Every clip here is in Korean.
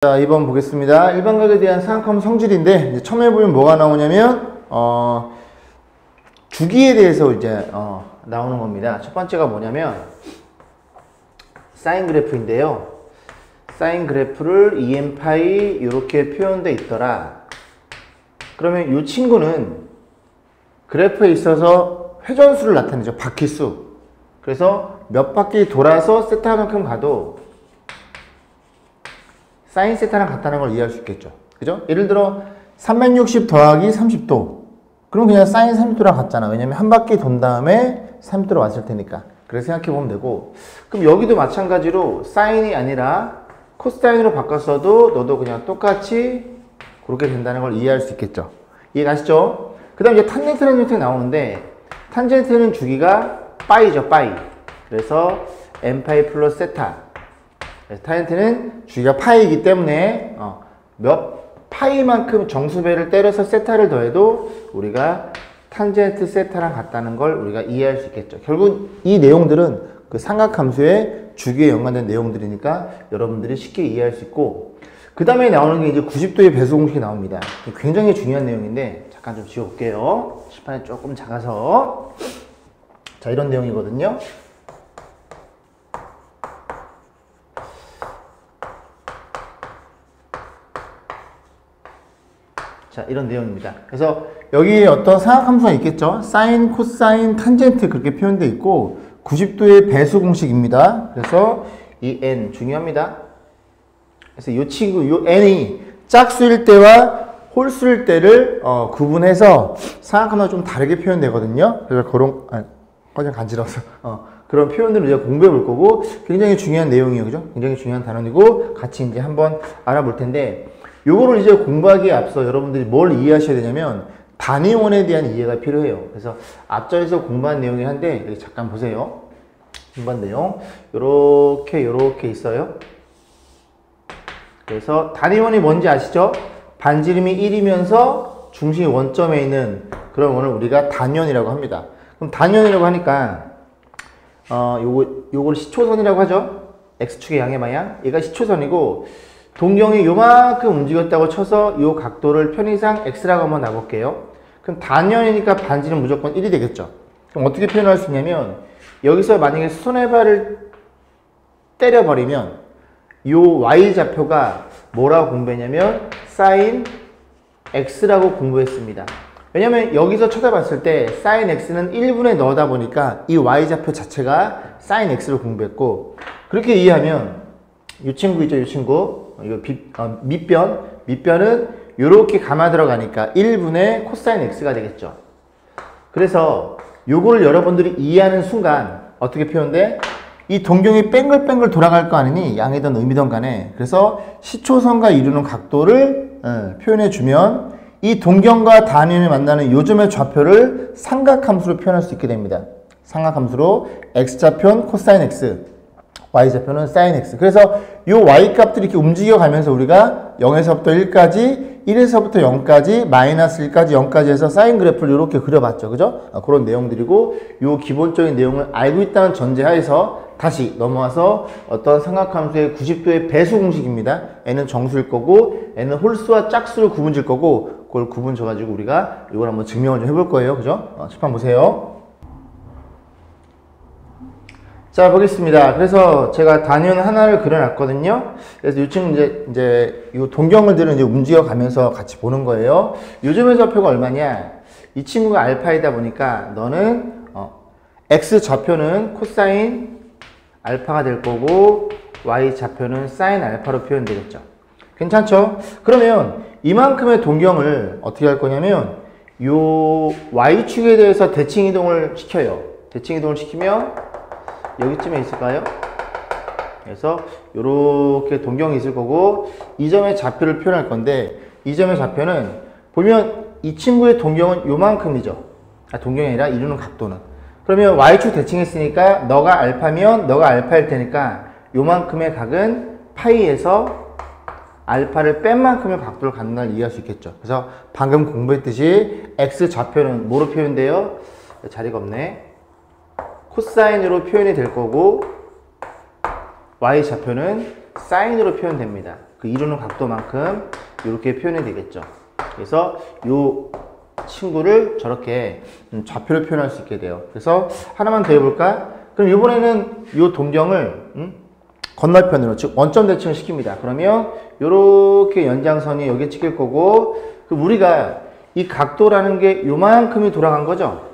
자, 2번 보겠습니다. 일반각에 대한 사각함수 성질인데, 이제 처음에 보면 뭐가 나오냐면, 주기에 대해서 이제, 나오는 겁니다. 첫 번째가 뭐냐면, 사인 그래프인데요. 사인 그래프를 EM파이 이렇게 표현되어 있더라. 그러면 이 친구는 그래프에 있어서 회전수를 나타내죠. 바퀴수. 그래서 몇 바퀴 돌아서 세타만큼 가도 사인 세타랑 같다는 걸 이해할 수 있겠죠. 그죠? 예를 들어 360 더하기 30도. 그럼 그냥 사인 30도랑 같잖아. 왜냐면 한 바퀴 돈 다음에 30도로 왔을 테니까. 그래서 생각해 보면 되고, 그럼 여기도 마찬가지로 사인이 아니라 코사인으로 바꿨어도 너도 그냥 똑같이 그렇게 된다는 걸 이해할 수 있겠죠. 이해가시죠? 그 다음 이제 탄젠트라는 형태가 나오는데, 탄젠트는 주기가 파이죠, 파이. 그래서 n파이 플러스 세타. 탄젠트는 주기가 파이이기 때문에 몇 파이만큼 정수배를 때려서 세타를 더해도 우리가 탄젠트 세타랑 같다는 걸 우리가 이해할 수 있겠죠. 결국 이 내용들은 그 삼각함수의 주기에 연관된 내용들이니까 여러분들이 쉽게 이해할 수 있고, 그 다음에 나오는 게 이제 90도의 배수 공식이 나옵니다. 굉장히 중요한 내용인데 잠깐 좀 지워볼게요. 칠판이 조금 작아서. 자, 이런 내용이거든요. 자, 이런 내용입니다. 그래서 여기에 어떤 사각함수가 있겠죠. 사인, 코사인, 탄젠트 그렇게 표현되어 있고 90도의 배수 공식입니다. 그래서 이 n 중요합니다. 그래서 이 친구, 이 n이 짝수일 때와 홀수일 때를 구분해서 사각함수가 좀 다르게 표현되거든요. 그래서 그런 그냥 간지러워서 그런 표현들을 우리가 공부해 볼 거고 굉장히 중요한 내용이에요. 그죠? 굉장히 중요한 단원이고 같이 이제 한번 알아볼 텐데, 요거를 이제 공부하기에 앞서 여러분들이 뭘 이해하셔야 되냐면 단위원에 대한 이해가 필요해요. 그래서 앞절에서 공부한 내용이 한데 여기 잠깐 보세요. 공부한 내용 요렇게 있어요. 그래서 단위원이 뭔지 아시죠? 반지름이 1이면서 중심이 원점에 있는 그런 원을 우리가 단위원이라고 합니다. 그럼 단위원이라고 하니까 요걸 시초선이라고 하죠. x축의 양의 방향. 얘가 시초선이고 동경이 요만큼 움직였다고 쳐서 요 각도를 편의상 x라고 한번 놔볼게요. 그럼 단위원이니까 반지름 무조건 1이 되겠죠. 그럼 어떻게 표현할 수 있냐면 여기서 만약에 손해발을 때려버리면 요 y좌표가 뭐라고 공부했냐면 sin x라고 공부했습니다. 왜냐면 여기서 쳐다봤을 때 sin x는 1분에 넣어다 보니까 이 y좌표 자체가 sin x로 공부했고, 그렇게 이해하면 이 친구 있죠, 이 친구. 이거 밑변은 이렇게 감아 들어가니까 1분의 코사인 x가 되겠죠. 그래서 요거를 여러분들이 이해하는 순간 어떻게 표현돼? 이 동경이 뺑글뺑글 돌아갈 거 아니니 양이든 음이든 간에. 그래서 시초선과 이루는 각도를 표현해 주면 이 동경과 단위원이 만나는 요점의 좌표를 삼각함수로 표현할 수 있게 됩니다. 삼각함수로 x좌표는 코사인 x, y좌표는 sin x. 그래서 이 y값들이 이렇게 움직여 가면서 우리가 0에서부터 1까지, 1에서부터 0까지, 마이너스 1까지, 0까지 해서 사인 그래프를 이렇게 그려봤죠. 그죠? 그런 내용들이고, 이 기본적인 내용을 알고 있다는 전제하에서 다시 넘어와서 어떤 삼각함수의 90도의 배수 공식입니다. n은 정수일 거고, n은 홀수와 짝수를 구분 질 거고, 그걸 구분 줘가지고 우리가 이걸 한번 증명을 좀 해볼 거예요. 그죠? 칠판 보세요. 자, 보겠습니다. 그래서 제가 단위원 하나를 그려놨거든요. 그래서 이 친구 이제 이 동경을들은 이제 움직여 가면서 같이 보는 거예요. 요즘의 좌표가 얼마냐? 이 친구가 알파이다 보니까 너는 x 좌표는 코사인 알파가 될 거고 y 좌표는 사인 알파로 표현되겠죠. 괜찮죠? 그러면 이만큼의 동경을 어떻게 할 거냐면 요 y축에 대해서 대칭 이동을 시켜요. 대칭 이동을 시키면 여기쯤에 있을까요? 그래서 이렇게 동경이 있을 거고 이 점의 좌표를 표현할 건데 이 점의 좌표는 보면 이 친구의 동경은 요만큼이죠. 동경이 아니라 이루는 각도는. 그러면 y축 대칭했으니까 너가 알파면 너가 알파일 테니까 요만큼의 각은 파이에서 알파를 뺀 만큼의 각도를 갖는 걸 이해할 수 있겠죠. 그래서 방금 공부했듯이 x 좌표는 뭐로 표현돼요? 자리가 없네. 코사인으로 표현이 될 거고 y좌표는 사인으로 표현됩니다. 그 이루는 각도만큼 이렇게 표현이 되겠죠. 그래서 요 친구를 저렇게 좌표로 표현할 수 있게 돼요. 그래서 하나만 더 해볼까? 그럼 이번에는 요 동경을 건너편으로, 즉 원점 대칭을 시킵니다. 그러면 요렇게 연장선이 여기에 찍힐 거고, 그럼 우리가 이 각도라는 게 요만큼이 돌아간 거죠?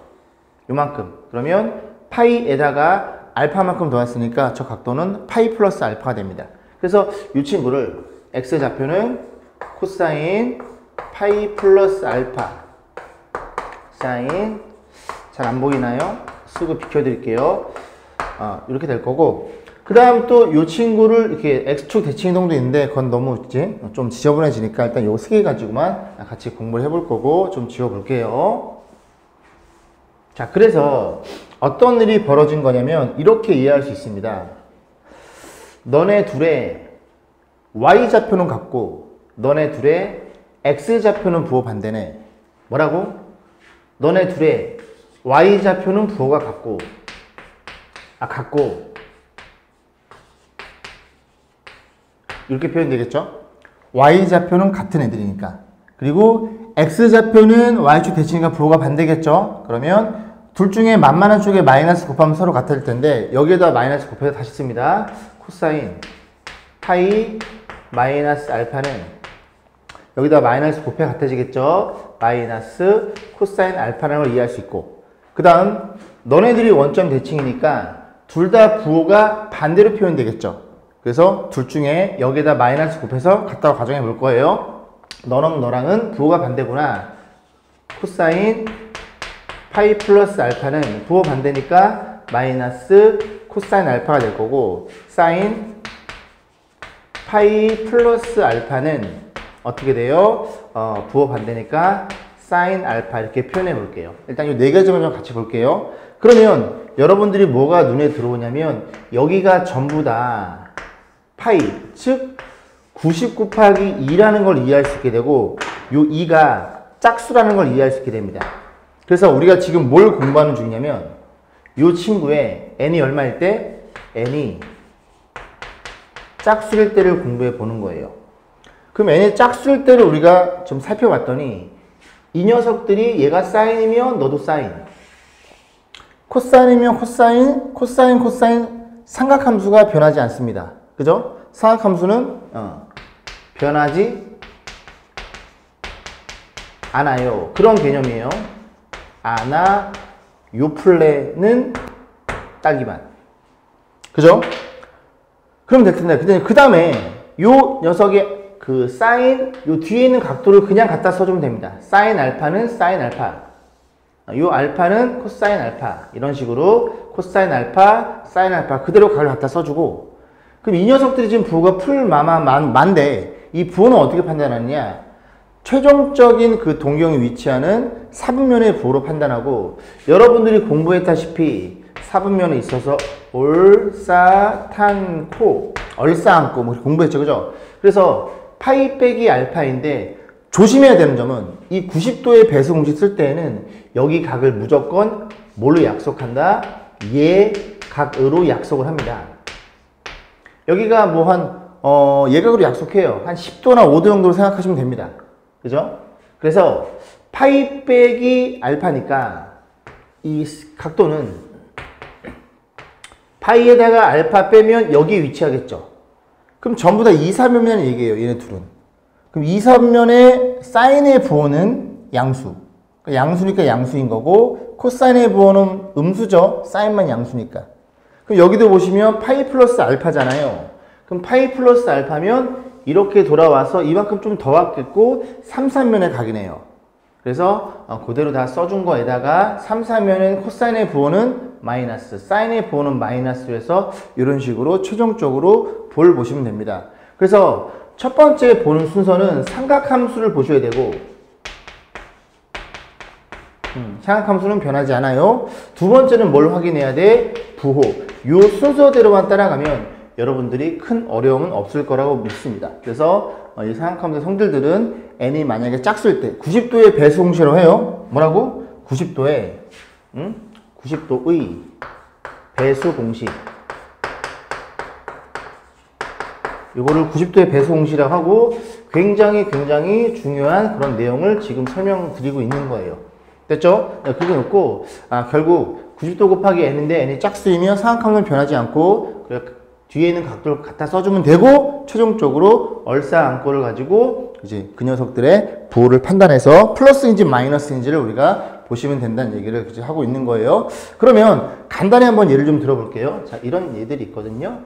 요만큼. 그러면 파이에다가 알파만큼 더했으니까 저 각도는 파이 플러스 알파가 됩니다. 그래서 이 친구를 x좌표는 코사인 파이 플러스 알파 사인, 잘 안 보이나요? 쓰고 비켜드릴게요. 이렇게 될 거고, 그 다음 또 이 친구를 이렇게 x축 대칭 이동도 있는데 그건 너무 좀 지저분해지니까 일단 요 세 개 가지고만 같이 공부를 해볼 거고 좀 지워볼게요. 자, 그래서 어떤 일이 벌어진 거냐면 이렇게 이해할 수 있습니다. 너네 둘의 y좌표는 같고 너네 둘의 x좌표는 부호 반대네. 뭐라고? 너네 둘의 y좌표는 부호가 같고 이렇게 표현되겠죠? y좌표는 같은 애들이니까. 그리고 x좌표는 y축 대칭이니까 부호가 반대겠죠? 그러면 둘 중에 만만한 쪽에 마이너스 곱하면 서로 같을 텐데 여기에다 마이너스 곱해서 다시 씁니다. 코사인 파이 마이너스 알파는 여기다 마이너스 곱해 같아지겠죠? 마이너스 코사인 알파라는 걸 이해할 수 있고, 그 다음 너네들이 원점 대칭이니까 둘 다 부호가 반대로 표현되겠죠? 그래서 둘 중에 여기에다 마이너스 곱해서 같다고 가정해 볼 거예요. 너랑 너랑은 부호가 반대구나. 코사인 파이 플러스 알파는 부호 반대니까 마이너스 코사인 알파가 될 거고, 사인 파이 플러스 알파는 어떻게 돼요? 부호 반대니까 사인 알파 이렇게 표현해 볼게요. 일단 이 네 가지만 좀 같이 볼게요. 그러면 여러분들이 뭐가 눈에 들어오냐면 여기가 전부 다 파이, 즉 90 곱하기 2라는 걸 이해할 수 있게 되고 요 2가 짝수라는 걸 이해할 수 있게 됩니다. 그래서 우리가 지금 뭘 공부하는 중이냐면 요 친구의 n이 얼마일 때? n이 짝수일 때를 공부해 보는 거예요. 그럼 n이 짝수일 때를 우리가 좀 살펴봤더니 이 녀석들이 얘가 사인이면 너도 사인, 코사인이면 코사인, 코사인 삼각함수가 변하지 않습니다. 그죠? 삼각함수는 변하지 않아요. 그런 개념이에요. 요 플레는 딸기만. 그죠? 그럼 될 텐데. 근데 그 다음에 요 녀석의 그 사인, 요 뒤에 있는 각도를 그냥 갖다 써주면 됩니다. 사인 알파는 사인 알파. 요 알파는 코사인 알파. 이런 식으로 코사인 알파, 사인 알파 그대로 각을 갖다 써주고, 그럼 이 녀석들이 지금 부호가 풀만데 이 부호는 어떻게 판단하느냐? 최종적인 그 동경이 위치하는 사분면의 부호로 판단하고, 여러분들이 공부했다시피 사분면에 있어서 올싸탄코, 얼싸안고 뭐 공부했죠, 그죠? 그래서 파이 빼기 알파인데 조심해야 되는 점은 이 90도의 배수 공식 쓸 때에는 여기 각을 무조건 뭘로 약속한다? 얘 각으로 약속을 합니다. 여기가 뭐 얘각으로 약속해요. 한 10도나 5도 정도로 생각하시면 됩니다. 그죠? 그래서 파이 빼기 알파니까 이 각도는 파이에다가 알파 빼면 여기 위치하겠죠. 그럼 전부 다 2, 3면이라는 얘기예요. 얘네 둘은. 그럼 2, 3면의 사인의 부호는 양수. 양수니까 양수인 거고, 코사인의 부호는 음수죠. 사인만 양수니까. 그럼 여기도 보시면 파이 플러스 알파잖아요. 그럼 파이 플러스 알파면 이렇게 돌아와서 이만큼 좀 더 왔겠고 3, 3면의 각이네요. 그래서 그대로 다 써준 거에다가 3, 4면의 코사인의 부호는 마이너스, 사인의 부호는 마이너스로 해서 이런 식으로 최종적으로 부호를 보시면 됩니다. 그래서 첫 번째 보는 순서는 삼각함수를 보셔야 되고, 삼각함수는 변하지 않아요. 두 번째는 뭘 확인해야 돼? 부호. 요 순서대로만 따라가면 여러분들이 큰 어려움은 없을 거라고 믿습니다. 그래서 이 삼각함수 성질들은 n이 만약에 짝수일 때 90도의 배수 공식으로 해요. 뭐라고? 90도의 90도의 배수 공식. 이거를 90도의 배수 공식이라고 하고 굉장히 중요한 그런 내용을 지금 설명드리고 있는 거예요. 됐죠? 네, 그렇게 놓고 결국 90도 곱하기 n인데 n이 짝수이면 상악함수는 변하지 않고 뒤에 있는 각도를 갖다 써주면 되고 최종적으로 얼싸안고를 가지고 이제 그 녀석들의 부호를 판단해서 플러스인지 마이너스인지를 우리가 보시면 된다는 얘기를 이제 하고 있는 거예요. 그러면 간단히 한번 예를 좀 들어볼게요. 자, 이런 예들이 있거든요.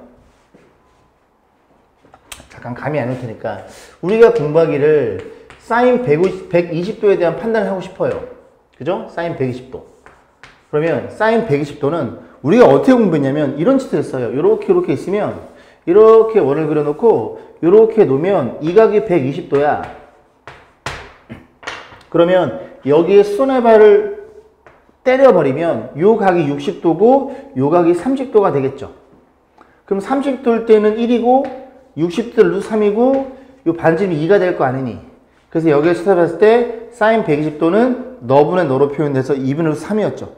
잠깐 감이 안 올 테니까 우리가 공부하기를 사인 120도에 대한 판단을 하고 싶어요. 그죠? 사인 120도. 그러면 사인 120도는 우리가 어떻게 공부했냐면 이런 짓을 했어요. 이렇게 있으면 이렇게 원을 그려놓고 이렇게 놓으면 이 각이 120도야. 그러면 여기에 손해발을 때려버리면 요 각이 60도고 요 각이 30도가 되겠죠. 그럼 30도일 때는 1이고 60도를 3이고 요 반지름이 2가 될 거 아니니. 그래서 여기에 쳐다봤을 때 사인 120도는 너분의 너로 표현돼서 2분의 3이었죠.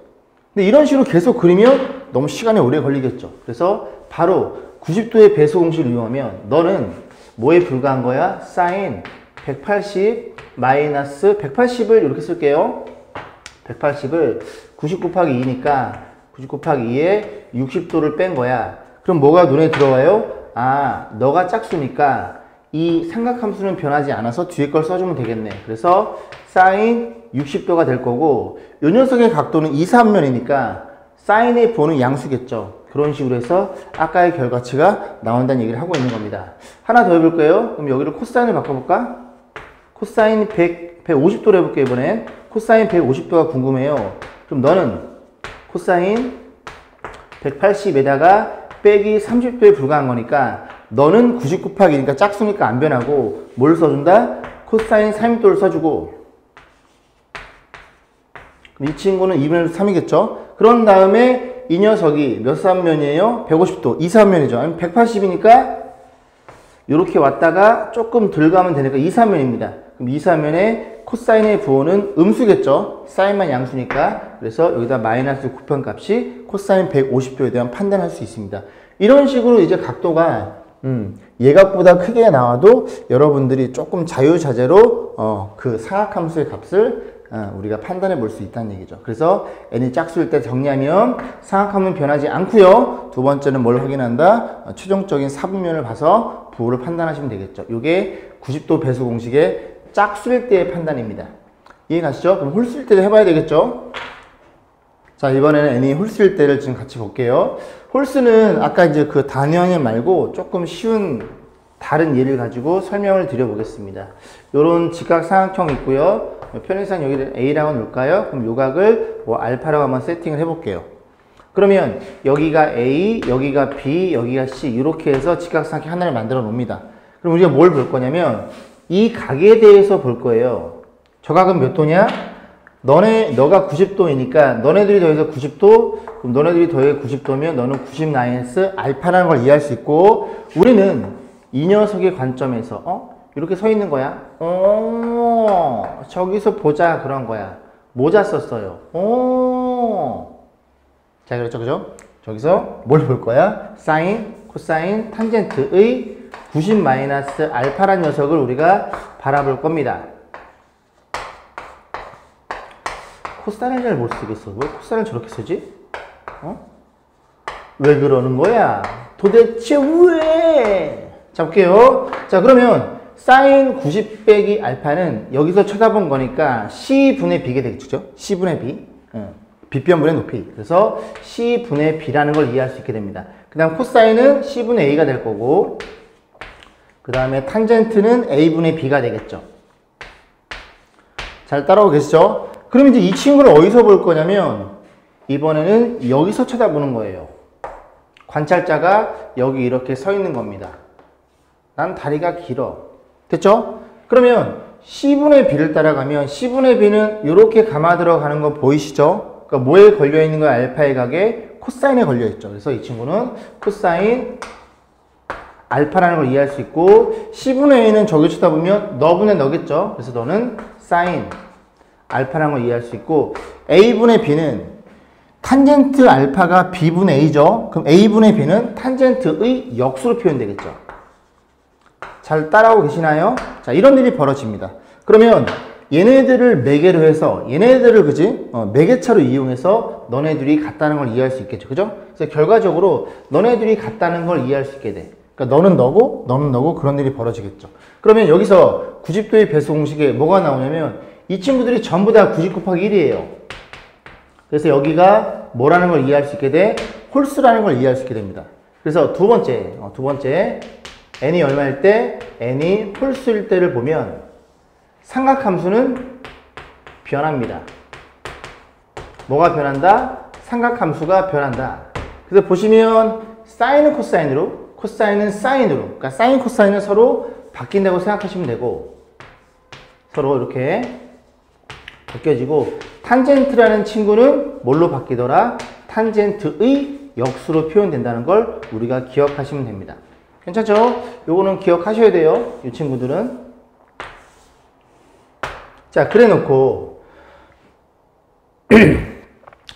근데 이런 식으로 계속 그리면 너무 시간이 오래 걸리겠죠. 그래서 바로 90도의 배수 공식을 이용하면 너는 뭐에 불과한 거야? 사인 180 마이너스 180을 이렇게 쓸게요. 180을 90 곱하기 2니까 90 곱하기 2에 60도를 뺀 거야. 그럼 뭐가 눈에 들어와요? 너가 짝수니까 이 삼각함수는 변하지 않아서 뒤에 걸 써주면 되겠네. 그래서 사인 60도가 될 거고 이 녀석의 각도는 이사면이니까 사인의 부호는 양수겠죠. 그런 식으로 해서 아까의 결과치가 나온다는 얘기를 하고 있는 겁니다. 하나 더 해볼까요? 그럼 여기를 코사인을 바꿔볼까? 코사인 150도로 해볼게요. 이번엔 코사인 150도가 궁금해요. 그럼 너는 코사인 180에다가 빼기 30도에 불과한 거니까 너는 90 곱하기니까 짝수니까 안 변하고 뭘 써준다? 코사인 30도를 써주고 이 친구는 2분의 3이겠죠? 그런 다음에 이 녀석이 몇 삼면이에요? 150도, 2삼면이죠. 180이니까 이렇게 왔다가 조금 덜 가면 되니까 2삼면입니다. 그럼 2삼면의 코사인의 부호는 음수겠죠? 사인만 양수니까. 그래서 여기다 마이너스 9편 값이 코사인 150도에 대한 판단할 수 있습니다. 이런 식으로 이제 각도가 예각보다 크게 나와도 여러분들이 조금 자유자재로 그 상악함수의 값을 우리가 판단해 볼 수 있다는 얘기죠. 그래서 n이 짝수일 때 정리하면 상악함은 변하지 않고요. 두 번째는 뭘 확인한다? 최종적인 사분면을 봐서 부호를 판단하시면 되겠죠. 이게 90도 배수 공식의 짝수일 때의 판단입니다. 이해 가시죠? 그럼 홀수일 때도 해봐야 되겠죠? 자, 이번에는 n이 홀수일 때를 지금 같이 볼게요. 홀수는 아까 이제 그 단위원형 말고 조금 쉬운 다른 예를 가지고 설명을 드려보겠습니다. 요런 직각삼각형 있고요. 편의상 여기를 A라고 놓을까요? 그럼 요 각을 뭐 알파라고 한번 세팅을 해볼게요. 그러면 여기가 A, 여기가 B, 여기가 C 이렇게 해서 직각삼각형 하나를 만들어 놓습니다. 그럼 우리가 뭘 볼 거냐면 이 각에 대해서 볼 거예요. 저 각은 몇 도냐? 너가 90도이니까 너네들이 더해서 90도, 그럼 너네들이 더해 90도면 너는 90 마이너스 알파라는 걸 이해할 수 있고 우리는 이 녀석의 관점에서 이렇게 서 있는 거야. 저기서 보자 그런 거야. 모자 썼어요. 자, 그렇죠, 그죠? 저기서 뭘 볼 거야? 사인, 코사인, 탄젠트의 90 마이너스 알파란 녀석을 우리가 바라볼 겁니다. 코사인을 잘 못 쓰겠어. 왜 코사인을 저렇게 쓰지? 왜 그러는 거야? 도대체 왜? 자, 볼게요. 자, 그러면 사인 90 빼기 알파는 여기서 쳐다본 거니까 C분의 B게 되겠죠? C분의 B. 빗변분의 높이. 그래서 C분의 B라는 걸 이해할 수 있게 됩니다. 그 다음 코사인은 C분의 A가 될 거고 그 다음에 탄젠트는 A분의 B가 되겠죠. 잘 따라오고 계시죠? 그럼 이제 이 친구를 어디서 볼 거냐면 이번에는 여기서 쳐다보는 거예요. 관찰자가 여기 이렇게 서 있는 겁니다. 난 다리가 길어. 됐죠? 그러면 C분의 B를 따라가면 C분의 B는 이렇게 감아 들어가는 거 보이시죠? 그러니까 뭐에 걸려있는 거야? 알파의 각에 코사인에 걸려있죠. 그래서 이 친구는 코사인 알파라는 걸 이해할 수 있고 C분의 A는 저기 쳐다보면 너분의 너겠죠? 그래서 너는 사인 알파라는 걸 이해할 수 있고 A분의 B는 탄젠트 알파가 B분의 A죠? 그럼 A분의 B는 탄젠트의 역수로 표현되겠죠? 잘 따라오고 계시나요? 자, 이런 일이 벌어집니다. 그러면 얘네들을 매개로 해서 얘네들을 그지? 매개차로 이용해서 너네들이 같다는 걸 이해할 수 있겠죠. 그죠? 그래서 결과적으로 너네들이 같다는 걸 이해할 수 있게 돼. 그러니까 너는 너고 너는 너고 그런 일이 벌어지겠죠. 그러면 여기서 90도의 배수 공식에 뭐가 나오냐면 이 친구들이 전부 다 90 곱하기 1이에요. 그래서 여기가 뭐라는 걸 이해할 수 있게 돼? 홀수라는 걸 이해할 수 있게 됩니다. 그래서 두 번째 n이 얼마일 때? n이 홀수일 때를 보면 삼각함수는 변합니다. 뭐가 변한다? 삼각함수가 변한다. 그래서 보시면 사인은 코사인으로, 코사인은 사인으로, 그러니까 사인 코사인은 서로 바뀐다고 생각하시면 되고 서로 이렇게 바뀌어지고 탄젠트라는 친구는 뭘로 바뀌더라? 탄젠트의 역수로 표현된다는 걸 우리가 기억하시면 됩니다. 괜찮죠? 요거는 기억하셔야 돼요. 이 친구들은. 자, 그래 놓고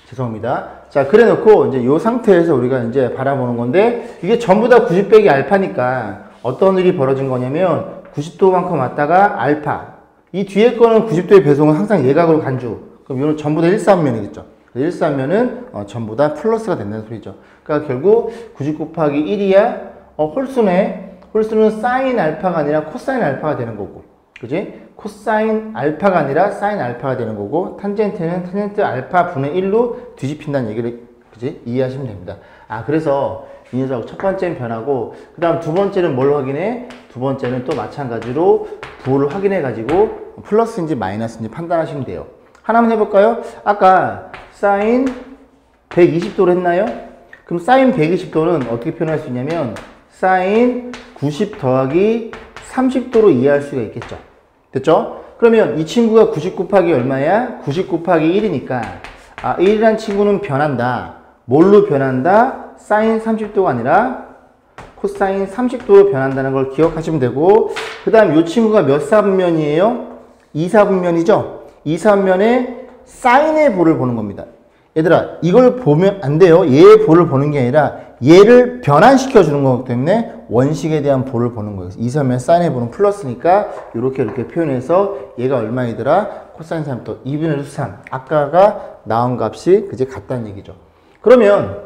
죄송합니다. 자, 그래 놓고 이제 요 상태에서 우리가 이제 바라보는 건데 이게 전부 다 90 빼기 알파니까 어떤 일이 벌어진 거냐면 90도만큼 왔다가 알파. 이 뒤에 거는 90도의 배송은 항상 예각으로 간주. 그럼 이거는 전부 다 일사분면이겠죠. 일사면은 전부 다 플러스가 된다는 소리죠. 그러니까 결국 90 곱하기 1이야 홀수네. 홀수는 사인 알파가 아니라 코사인 알파가 되는 거고. 그지? 코사인 알파가 아니라 사인 알파가 되는 거고 탄젠트는 탄젠트 알파 분의 1로 뒤집힌다는 얘기를 그지? 이해하시면 됩니다. 아, 그래서 이 녀석 첫 번째는 변하고 그 다음 두 번째는 뭘 확인해? 두 번째는 또 마찬가지로 부호를 확인해 가지고 플러스인지 마이너스인지 판단하시면 돼요. 하나만 해볼까요? 아까 사인 120도로 했나요? 그럼 사인 120도는 어떻게 표현할 수 있냐면 사인 90 더하기 30도로 이해할 수가 있겠죠. 됐죠? 그러면 이 친구가 90 곱하기 얼마야? 90 곱하기 1이니까 1이란 친구는 변한다. 뭘로 변한다? 사인 30도가 아니라 코사인 30도로 변한다는 걸 기억하시면 되고 그 다음 이 친구가 몇 사분면이에요? 2사분면이죠? 2사분면에 사인의 보를 보는 겁니다. 얘들아, 이걸 보면 안 돼요. 얘의 보를 보는 게 아니라 얘를 변환시켜 주는 거기 때문에 원식에 대한 보를 보는 거예요. 2사면 사인의 보는 플러스니까 이렇게 표현해서 얘가 얼마이더라? 코사인 3도 2분의 루트 3. 아까가 나온 값이 그제 같다는 얘기죠. 그러면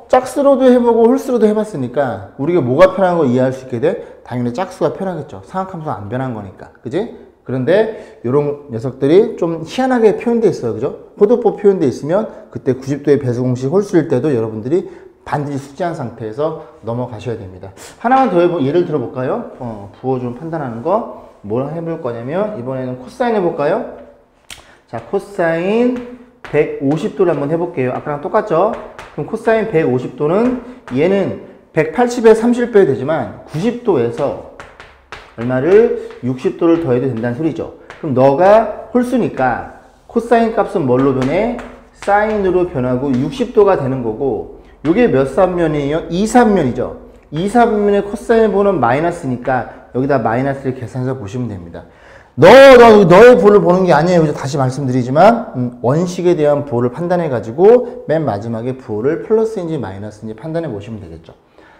짝수로도 해보고 홀수로도 해봤으니까 우리가 뭐가 편한 거 이해할 수 있게 돼? 당연히 짝수가 편하겠죠. 삼각함수가 안 변한 거니까. 그지? 그런데 이런 녀석들이 좀 희한하게 표현되어 있어요. 그죠? 호도법 표현되어 있으면 그때 90도의 배수 공식 홀수일 때도 여러분들이 반드시 숙지한 상태에서 넘어가셔야 됩니다. 하나만 더 예를 들어볼까요? 부호 좀 판단하는 거. 뭘 해볼 거냐면 이번에는 코사인 해볼까요? 자, 코사인 150도를 한번 해볼게요. 아까랑 똑같죠? 그럼 코사인 150도는 얘는 180에 30 빼야 되지만 90도에서 얼마를 60도를 더해도 된다는 소리죠. 그럼 너가 홀수니까 코사인 값은 뭘로 변해? 사인으로 변하고 60도가 되는 거고 요게 몇 사분면이에요? 2사분면이죠. 2사분면의 코사인 보는 마이너스니까 여기다 마이너스를 계산해서 보시면 됩니다. 너의 부호를 보는 게 아니에요. 그래서 다시 말씀드리지만 원식에 대한 부호를 판단해 가지고 맨 마지막에 부호를 플러스인지 마이너스인지 판단해 보시면 되겠죠.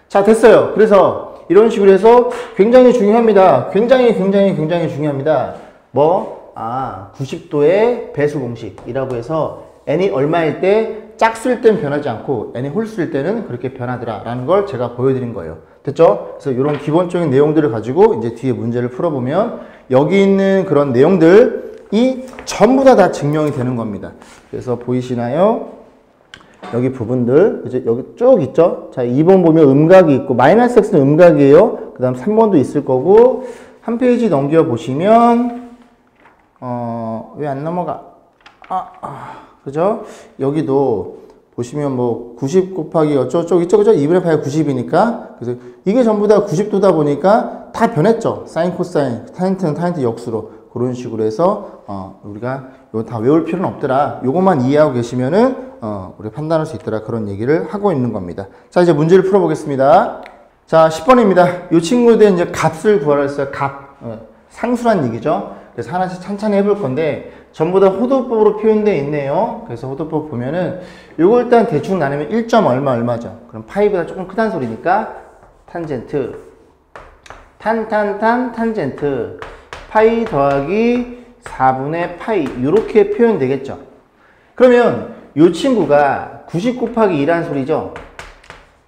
자, 됐어요. 그래서 이런 식으로 해서 굉장히 중요합니다. 굉장히 중요합니다. 90도의 배수 공식이라고 해서 n이 얼마일 때 짝수일 땐 변하지 않고 n이 홀수일 때는 그렇게 변하더라 라는 걸 제가 보여드린 거예요. 됐죠? 그래서 이런 기본적인 내용들을 가지고 이제 뒤에 문제를 풀어보면 여기 있는 그런 내용들이 전부 다 증명이 되는 겁니다. 그래서 보이시나요? 여기 부분들, 이제 여기 쭉 있죠? 자, 2번 보면 음각이 있고, 마이너스 x는 음각이에요. 그 다음 3번도 있을 거고, 한 페이지 넘겨 보시면, 왜 안 넘어가? 그죠? 여기도 보시면 90 곱하기 어쩌고저쩌고 있죠? 그죠? 2분의 8이 90이니까. 그래서 이게 전부 다 90도다 보니까 다 변했죠? 사인, 코사인, 탄젠트는 탄젠트 역수로. 그런 식으로 해서, 우리가 이거 다 외울 필요는 없더라. 요것만 이해하고 계시면은, 우리가 판단할 수 있더라. 그런 얘기를 하고 있는 겁니다. 자, 이제 문제를 풀어보겠습니다. 자, 10번입니다. 이 친구들 이제 값을 구하라 했어요. 값. 상수란 얘기죠. 그래서 하나씩 찬찬히 해볼 건데, 전부 다 호도법으로 표현되어 있네요. 그래서 호도법 보면은, 요거 일단 대충 나누면 1점 얼마죠? 그럼 파이보다 조금 크다는 소리니까, 탄젠트 탄젠트 파이 더하기 4분의 파이 이렇게 표현되겠죠. 그러면 이 친구가 90 곱하기 2라는 소리죠.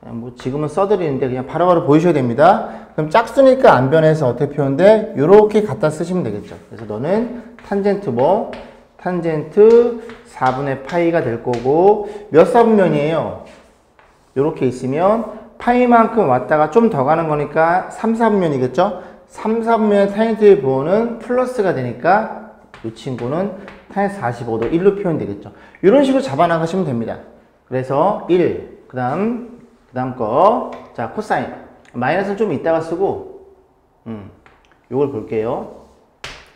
뭐 지금은 써드리는데 그냥 바로바로 보이셔야 됩니다. 그럼 짝수니까 안 변해서 어떻게 표현돼? 이렇게 갖다 쓰시면 되겠죠. 그래서 너는 탄젠트 뭐? 탄젠트 4분의 파이가 될 거고 몇 사분면이에요? 이렇게 있으면 파이만큼 왔다가 좀 더 가는 거니까 3, 4분면이겠죠? 3, 4분면의 탄젠트의 부호는 플러스가 되니까 이 친구는 탄 45도 1로 표현되겠죠. 이런 식으로 잡아나가시면 됩니다. 그래서 1, 그 다음 거, 자, 코사인. 마이너스는 좀 이따가 쓰고, 요걸 볼게요.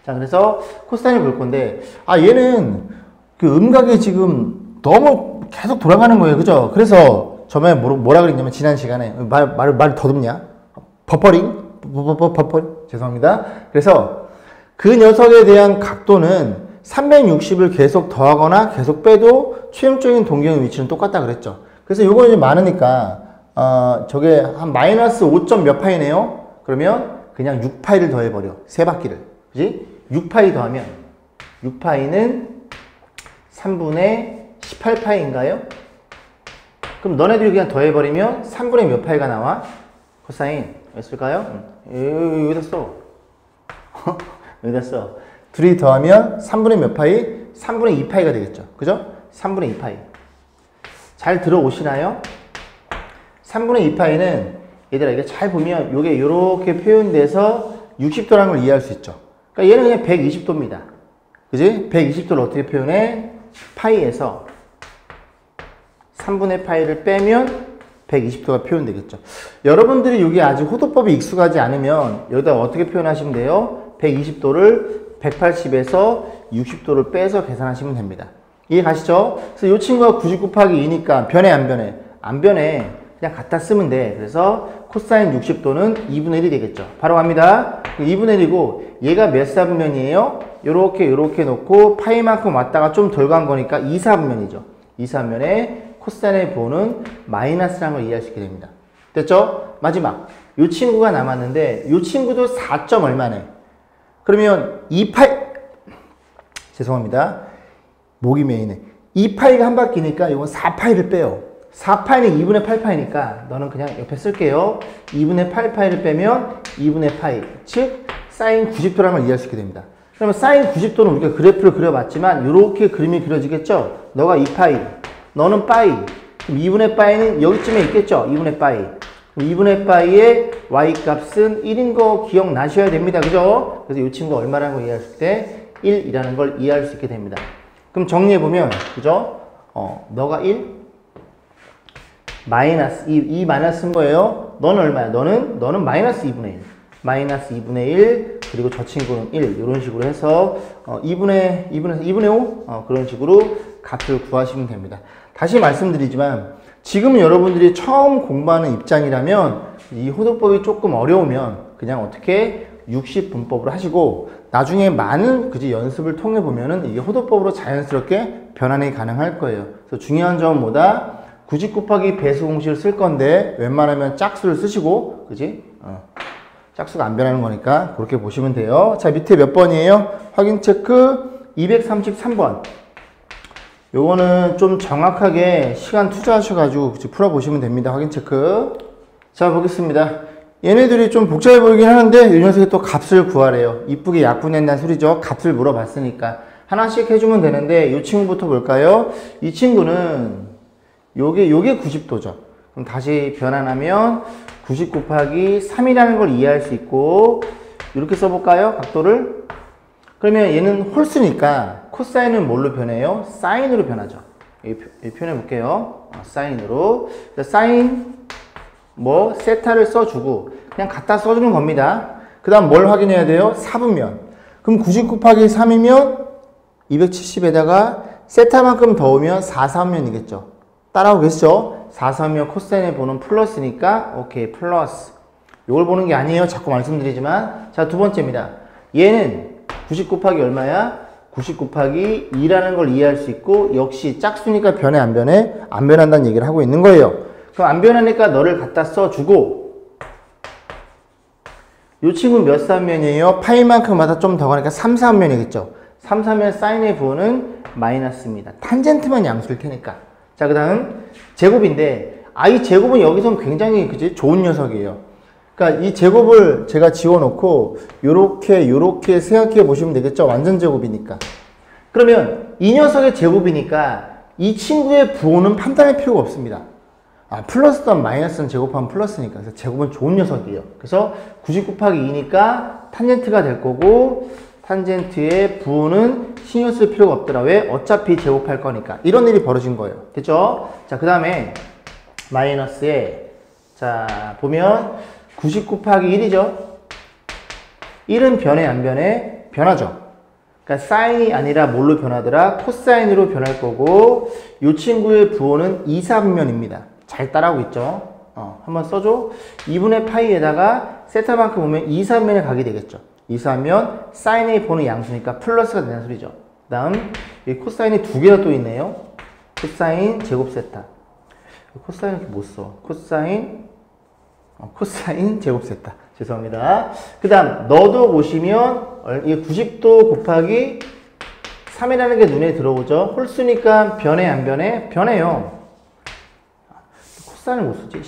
자, 그래서 코사인을 볼 건데, 얘는 그 음각이 지금 너무 계속 돌아가는 거예요. 그죠? 그래서 저번에 뭐라 그랬냐면, 지난 시간에, 말 더듬냐? 버퍼링? 죄송합니다. 그래서 그 녀석에 대한 각도는 360을 계속 더하거나 계속 빼도 최종적인 동경의 위치는 똑같다 그랬죠. 그래서 요거 이제 많으니까, 저게 한 마이너스 5점 몇 파이네요? 그러면 그냥 6파이를 더해버려. 세 바퀴를. 그지? 6파이 더하면, 6파이는 3분의 18파이인가요? 그럼 너네들이 그냥 더해버리면 3분의 몇 파이가 나와? 코사인. 있을까요? 여기다 써. 여기다 써. 둘이 더하면 3분의 몇 파이? 3분의 2파이가 되겠죠. 그죠? 3분의 2파이. 잘 들어오시나요? 3분의 2파이는 얘들아 이게 잘 보면 요게 이렇게 표현돼서 60도라는 걸 이해할 수 있죠. 그러니까 얘는 그냥 120도입니다. 그지? 120도를 어떻게 표현해? 파이에서 3분의 파이를 빼면 120도가 표현되겠죠. 여러분들이 여기 아직 호도법이 익숙하지 않으면 여기다 어떻게 표현하시면 돼요? 120도를 180에서 60도를 빼서 계산하시면 됩니다. 이해 가시죠? 그래서 이 친구가 90 곱하기 2니까 변해 안 변해? 안 변해. 그냥 갖다 쓰면 돼. 그래서 코사인 60도는 2분의 1이 되겠죠. 바로 갑니다. 2분의 1이고 얘가 몇 사분면이에요? 요렇게 놓고 파이만큼 왔다가 좀 덜 간 거니까 2사분면이죠. 2사분면에 코사인의 부호는 마이너스라는 걸 이해할 수 있게 됩니다. 됐죠? 마지막. 이 친구가 남았는데 이 친구도 4점 얼마네? 그러면 2파이 죄송합니다. 목이 메이네. 2파이가 한 바퀴니까 이건 4파이를 빼요. 4파이는 2분의 8파이니까 너는 그냥 옆에 쓸게요. 2분의 8파이를 빼면 2분의 파이, 즉 사인 90도라는 걸 이해할 수 있게 됩니다. 그러면 사인 90도는 우리가 그래프를 그려봤지만 이렇게 그림이 그려지겠죠? 너가 2파이, 너는 파이. 그럼 2분의 파이는 여기쯤에 있겠죠? 2분의 파이. 2분의 파이의 y 값은 1인 거 기억나셔야 됩니다. 그죠? 그래서 이 친구가 얼마라는 걸 이해할 때 1이라는 걸 이해할 수 있게 됩니다. 그럼 정리해보면, 그죠? 너가 1, 마이너스, 이 마이너스인 거예요. 너는 얼마야? 너는 마이너스 2분의 1. 마이너스 2분의 1, 그리고 저 친구는 1. 이런 식으로 해서, 2분의 5? 그런 식으로 값을 구하시면 됩니다. 다시 말씀드리지만, 지금 여러분들이 처음 공부하는 입장이라면, 이 호도법이 조금 어려우면, 그냥 어떻게 60분법으로 하시고, 나중에 많은 연습을 통해 보면은 이게 호도법으로 자연스럽게 변환이 가능할 거예요. 그래서 중요한 점은 뭐다? 90 곱하기 배수 공식을 쓸 건데 웬만하면 짝수를 쓰시고, 그지? 짝수가 안 변하는 거니까 그렇게 보시면 돼요. 자, 밑에 몇 번이에요? 확인 체크 233번. 요거는 좀 정확하게 시간 투자하셔가지고 풀어보시면 됩니다. 확인 체크. 자, 보겠습니다. 얘네들이 좀 복잡해 보이긴 하는데 이 녀석이 또 값을 구하래요. 이쁘게 약분한다는 소리죠. 값을 물어봤으니까 하나씩 해주면 되는데 이 친구부터 볼까요? 이 친구는 요게 90도죠. 그럼 다시 변환하면 90 곱하기 3이라는 걸 이해할 수 있고 이렇게 써볼까요? 각도를. 그러면 얘는 홀수니까 코사인은 뭘로 변해요? 사인으로 변하죠. 여기 표현해 볼게요. 사인으로. 사인 세타를 써주고 그냥 갖다 써주는 겁니다. 그 다음 뭘 확인해야 돼요? 사분면. 그럼 90 곱하기 3이면 270에다가 세타만큼 더 오면 4사분면이겠죠. 따라오고 계시죠? 4사분면 코사인의 보는 플러스니까 오케이 플러스. 이걸 보는 게 아니에요. 자꾸 말씀드리지만. 자, 두 번째입니다. 얘는 90 곱하기 얼마야? 90 곱하기 2라는 걸 이해할 수 있고 역시 짝수니까 변해 안 변해? 안 변한다는 얘기를 하고 있는 거예요. 그럼 안 변하니까 너를 갖다 써주고 이 친구는 몇 삼면이에요? 파이만큼마다 좀 더 가니까 3, 3면이겠죠. 3, 3면 사인의 부호는 마이너스입니다. 탄젠트만 양수일 테니까. 자, 그 다음 제곱인데 이 제곱은 여기서는 굉장히 그지 좋은 녀석이에요. 그러니까 이 제곱을 제가 지워놓고 요렇게 생각해 보시면 되겠죠. 완전 제곱이니까. 그러면 이 녀석의 제곱이니까 이 친구의 부호는 판단할 필요가 없습니다. 플러스든 마이너스는 제곱하면 플러스니까. 그래서 제곱은 좋은 녀석이에요. 그래서 90 곱하기 2니까 탄젠트가 될 거고, 탄젠트의 부호는 신경 쓸 필요가 없더라. 왜? 어차피 제곱할 거니까. 이런 일이 벌어진 거예요. 됐죠? 자, 그 다음에 마이너스에, 자, 보면 90 곱하기 1이죠? 1은 변해, 안 변해? 변하죠? 그러니까 사인이 아니라 뭘로 변하더라? 코사인으로 변할 거고, 이 친구의 부호는 2, 3면입니다. 잘 따라하고 있죠? 한번 써줘. 2분의 파이에다가 세타만큼 오면 2, 3면에 가게 되겠죠. 2, 3면 사인의 부호는 양수니까 플러스가 되는 소리죠. 그 다음 이 코사인이 두 개나 또 있네요. 코사인 제곱 세타. 코사인 이렇게 못 써. 코사인 제곱 세타. 죄송합니다. 그 다음 너도 보시면 이게 90도 곱하기 3이라는 게 눈에 들어오죠. 홀수니까 변해 안 변해? 변해요. 코사인을 못 쓰지.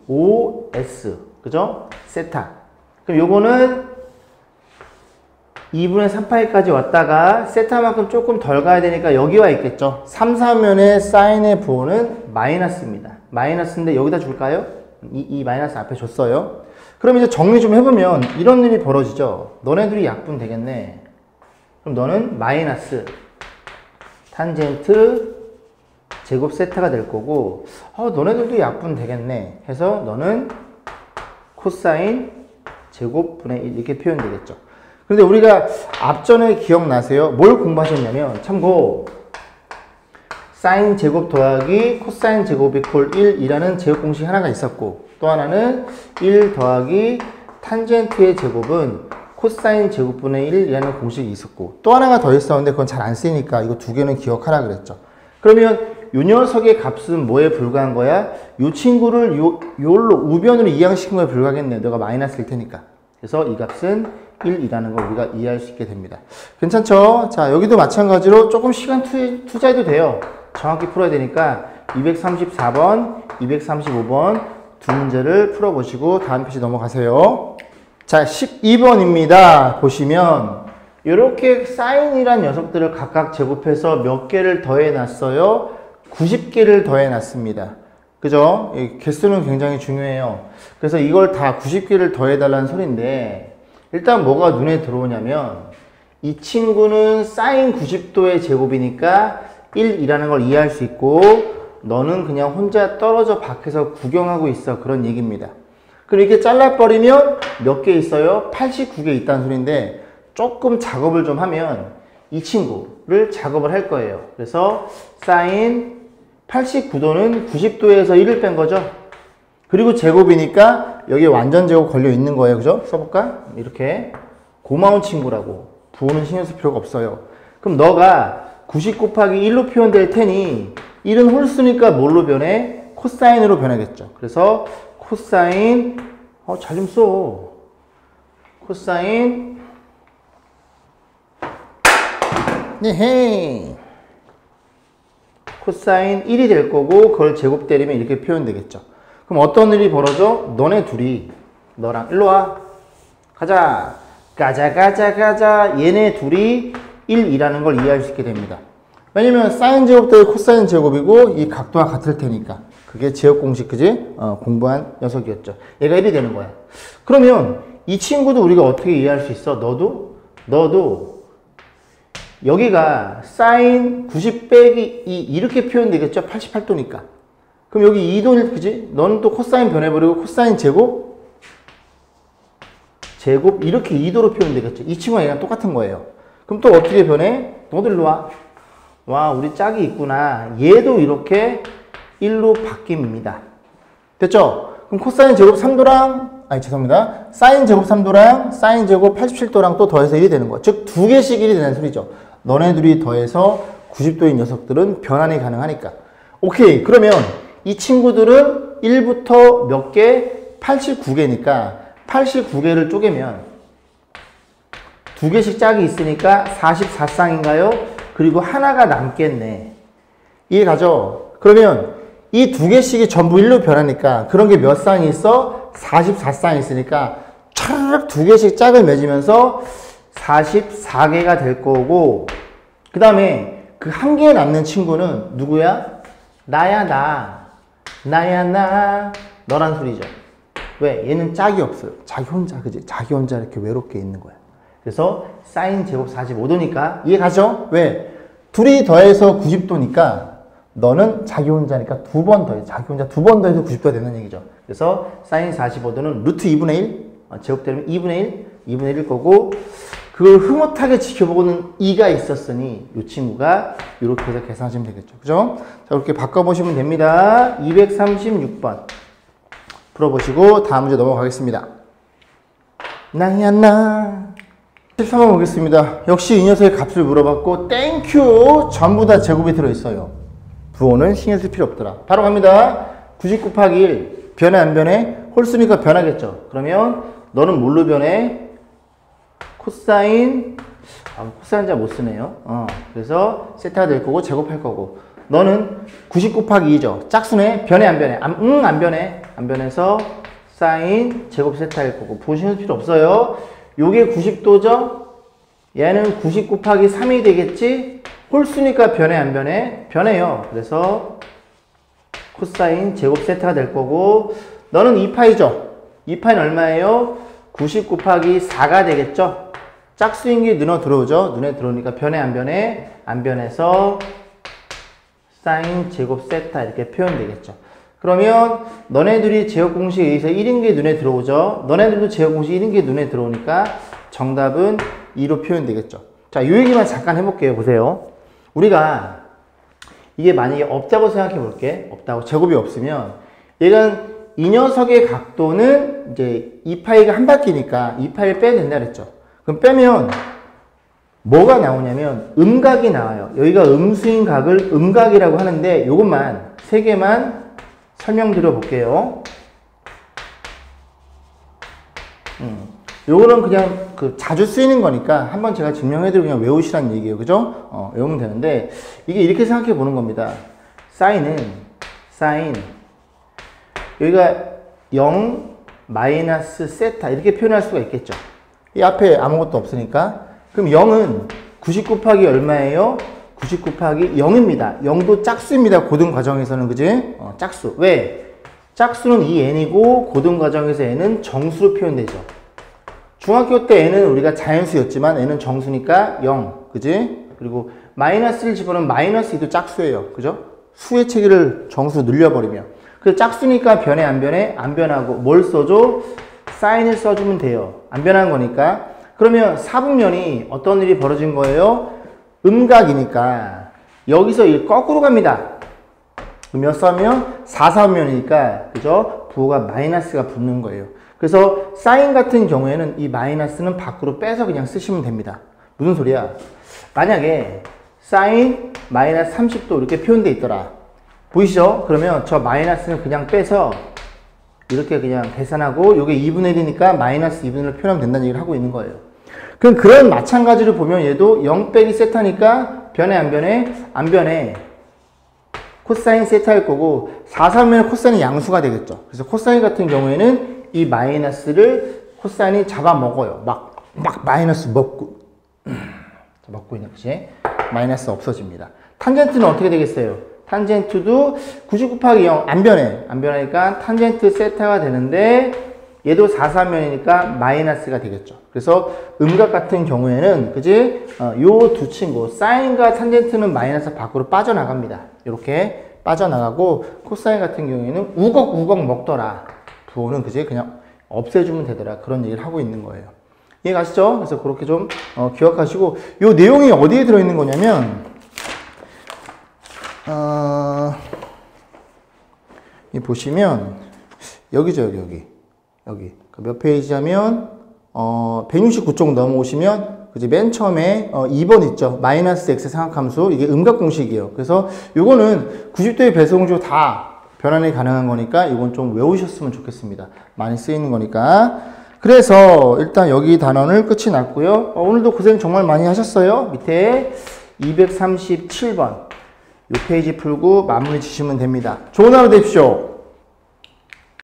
COS 그죠? 세타. 그럼 요거는 2분의 3파이까지 왔다가 세타만큼 조금 덜 가야 되니까 여기 와 있겠죠. 3, 4면의 사인의 부호는 마이너스입니다. 마이너스인데 여기다 줄까요? 이 마이너스 앞에 줬어요. 그럼 이제 정리 좀 해보면 이런 일이 벌어지죠. 너네들이 약분 되겠네. 그럼 너는 마이너스 탄젠트 제곱 세타가 될 거고, 너네들도 약분 되겠네 해서 너는 코사인 제곱 분의 1 이렇게 표현되겠죠. 그런데 우리가 앞전에 기억나세요? 뭘 공부하셨냐면, 참고 사인 제곱 더하기 코사인 제곱 이퀄 1이라는 제곱 공식 하나가 있었고, 또 하나는 1 더하기 탄젠트의 제곱은 코사인 제곱분의 1이라는 공식이 있었고, 또 하나가 더 있었는데 그건 잘 안 쓰니까 이거 두 개는 기억하라 그랬죠. 그러면 이 녀석의 값은 뭐에 불과한 거야? 이 친구를 요로 우변으로 이항시킨 거에 불과하겠네. 너가 마이너스일 테니까. 그래서 이 값은 1이라는 걸 우리가 이해할 수 있게 됩니다. 괜찮죠? 자, 여기도 마찬가지로 조금 시간 투자해도 돼요. 정확히 풀어야 되니까 234번, 235번 두 문제를 풀어보시고 다음 페이지 넘어가세요. 자, 12번입니다. 보시면 이렇게 사인이란 녀석들을 각각 제곱해서 몇 개를 더해놨어요? 90개를 더해놨습니다. 그죠? 이 개수는 굉장히 중요해요. 그래서 이걸 다 90개를 더해달라는 소리인데, 일단 뭐가 눈에 들어오냐면 이 친구는 사인 90도의 제곱이니까 1이라는 걸 이해할 수 있고, 너는 그냥 혼자 떨어져 밖에서 구경하고 있어, 그런 얘기입니다. 그럼 이렇게 잘라버리면 몇 개 있어요? 89개 있다는 소리인데, 조금 작업을 좀 하면 이 친구를 작업을 할 거예요. 그래서 사인 89도는 90도에서 1을 뺀 거죠. 그리고 제곱이니까 여기에 완전 제곱 걸려 있는 거예요. 그죠? 써볼까? 이렇게. 고마운 친구라고. 부호는 신경 쓸 필요가 없어요. 그럼 너가 90 곱하기 1로 표현될 테니 1은 홀수니까 뭘로 변해? 코사인으로 변하겠죠. 그래서 코사인, 잘 좀 써. 코사인, 네헤. 코사인 1이 될 거고, 그걸 제곱 때리면 이렇게 표현되겠죠. 그럼 어떤 일이 벌어져? 너네 둘이, 너랑 일로 와. 가자. 가자. 얘네 둘이 1이라는 걸 이해할 수 있게 됩니다. 왜냐면 사인 제곱 더하기 코사인 제곱이고 이 각도가 같을 테니까. 그게 제곱 공식, 그지? 공부한 녀석이었죠. 얘가 1이 되는 거야. 그러면 이 친구도 우리가 어떻게 이해할 수 있어? 너도 여기가 사인 90 빼기 2 이렇게 표현되겠죠? 88도니까. 그럼 여기 2도, 그지? 너는 또 코사인 변해버리고 코사인 제곱 이렇게 2도로 표현되겠죠? 이 친구랑 얘랑 똑같은 거예요. 그럼 또 어떻게 변해? 너도 일로 와. 와, 우리 짝이 있구나. 얘도 이렇게 1로 바뀝니다. 됐죠? 그럼 코사인 제곱 3도랑, 죄송합니다. 사인 제곱 3도랑 사인 제곱 87도랑 또 더해서 1이 되는 거야. 즉, 두 개씩 1이 되는 소리죠. 너네들이 더해서 90도인 녀석들은 변환이 가능하니까. 오케이. 그러면 이 친구들은 1부터 몇 개? 89개니까 89개를 쪼개면 2개씩 짝이 있으니까 44쌍인가요? 그리고 하나가 남겠네. 이해가죠? 그러면 이 2개씩이 전부 1로 변하니까 그런 게 몇 쌍이 있어? 44쌍이 있으니까 차르륵 2개씩 짝을 맺으면서 44개가 될 거고, 그 다음에 그 한 개 남는 친구는 누구야? 나야 나. 나야 나. 너란 소리죠. 왜? 얘는 짝이 없어요. 자기 혼자, 그지? 자기 혼자 이렇게 외롭게 있는 거야. 그래서 사인 제곱 45도니까 이해 가죠? 왜? 둘이 더해서 90도니까 너는 자기 혼자니까 2번 더해. 자기 혼자 2번 더해서 90도가 되는 얘기죠. 그래서 사인 45도는 루트 2분의 1, 제곱되면 2분의 1, 2분의 1일 거고, 그걸 흐뭇하게 지켜보고는 2가 있었으니 이 친구가 이렇게 해서 계산하시면 되겠죠. 그죠? 자, 이렇게 바꿔보시면 됩니다. 236번 풀어보시고 다음 문제 넘어가겠습니다. 나야 나. 13번 보겠습니다. 역시 이 녀석의 값을 물어봤고 땡큐! 전부 다 제곱이 들어있어요. 부호는 신경 쓸 필요 없더라. 바로 갑니다. 90 곱하기 1 변해 안 변해? 홀수니까 변하겠죠. 그러면 너는 뭘로 변해? 코사인, 코사인 잘 못 쓰네요. 그래서 세타가 될 거고 제곱할 거고, 너는 90 곱하기 2죠. 짝수네. 변해 안 변해? 안 변해. 안 변해서 사인 제곱 세타일 거고, 부호 신경 쓸 필요 없어요. 요게 90도죠? 얘는 90 곱하기 3이 되겠지? 홀수니까 변해 안 변해? 변해요. 그래서 코사인 제곱 세타가 될 거고, 너는 2파이죠? 2파이는 얼마예요? 90 곱하기 4가 되겠죠? 짝수인 게 눈에 들어오죠? 눈에 들어오니까 변해 안 변해? 안 변해서 사인 제곱 세타 이렇게 표현되겠죠. 그러면 너네들이 제곱 공식에 의해서 1인 게 눈에 들어오죠? 너네들도 제곱 공식 1인 게 눈에 들어오니까 정답은 2로 표현되겠죠. 자, 이 얘기만 잠깐 해볼게요. 보세요. 우리가 이게 만약에 없다고 생각해 볼게. 없다고. 제곱이 없으면 얘가 이 녀석의 각도는 이제 2파이가 한 바퀴니까 2파이를 빼야 된다 그랬죠. 그럼 빼면 뭐가 나오냐면 음각이 나와요. 여기가 음수인 각을 음각이라고 하는데 이것만 세 개만 설명드려 볼게요. 요거는 그냥 자주 쓰이는 거니까 한번 제가 증명해드리고 그냥 외우시라는 얘기예요. 그죠? 외우면 되는데 이게 이렇게 생각해 보는 겁니다. 사인은 사인 여기가 0 마이너스 세타 이렇게 표현할 수가 있겠죠. 이 앞에 아무것도 없으니까. 그럼 0은 90 곱하기 얼마예요? 90 곱하기 0입니다. 0도 짝수입니다. 고등 과정에서는. 그지? 짝수. 왜? 짝수는 이 n이고 고등 과정에서 n은 정수로 표현되죠. 중학교 때 n은 우리가 자연수였지만 n은 정수니까 0. 그지? 그리고 마이너스를 집어넣으면 마이너스 2도 짝수예요. 그죠? 수의 체계를 정수로 늘려버리면. 그래서 짝수니까 변해 안 변해? 안 변하고 뭘 써줘? 사인을 써주면 돼요. 안 변한 거니까. 그러면 사분면이 어떤 일이 벌어진 거예요? 음각이니까 여기서 이 거꾸로 갑니다. 몇 사면? 4사분면이니까 그죠? 부호가 마이너스가 붙는 거예요. 그래서 사인 같은 경우에는 이 마이너스는 밖으로 빼서 그냥 쓰시면 됩니다. 무슨 소리야? 만약에 사인 마이너스 30도 이렇게 표현되어 있더라. 보이시죠? 그러면 저 마이너스는 그냥 빼서 이렇게 그냥 계산하고 이게 2분의 1이니까 마이너스 2분의 1을 표현하면 된다는 얘기를 하고 있는 거예요. 그럼 그런 마찬가지로 보면 얘도 0 빼기 세타니까 변해 안 변해? 안 변해. 코사인 세타일 거고 4사면 코사인이 양수가 되겠죠. 그래서 코사인 같은 경우에는 이 마이너스를 코사인이 잡아먹어요. 막 마이너스 먹고 있는 거지. 마이너스 없어집니다. 탄젠트는 어떻게 되겠어요? 탄젠트도 90 곱하기 0 안 변해. 안 변하니까 탄젠트 세타가 되는데 얘도 4사면이니까 마이너스가 되겠죠. 그래서 음각 같은 경우에는 그지? 요 두 친구 사인과 탄젠트는 마이너스 밖으로 빠져나갑니다. 이렇게 빠져나가고 코사인 같은 경우에는 우걱우걱 먹더라. 부호는 그지? 그냥 없애주면 되더라. 그런 얘기를 하고 있는 거예요. 이해가시죠? 그래서 그렇게 좀 기억하시고 요 내용이 어디에 들어있는 거냐면 이 보시면 여기죠. 여기 몇 페이지냐면 169쪽 넘어오시면 그지? 맨 처음에 2번 있죠. 마이너스 x 상학함수 이게 음각 공식이에요. 그래서 요거는 90도의 배수공식 다 변환이 가능한 거니까 이건 좀 외우셨으면 좋겠습니다. 많이 쓰이는 거니까. 그래서 일단 여기 단원을 끝이 났고요. 오늘도 고생 정말 많이 하셨어요. 밑에 237번 이 페이지 풀고 마무리 지시면 됩니다. 좋은 하루 되십시오.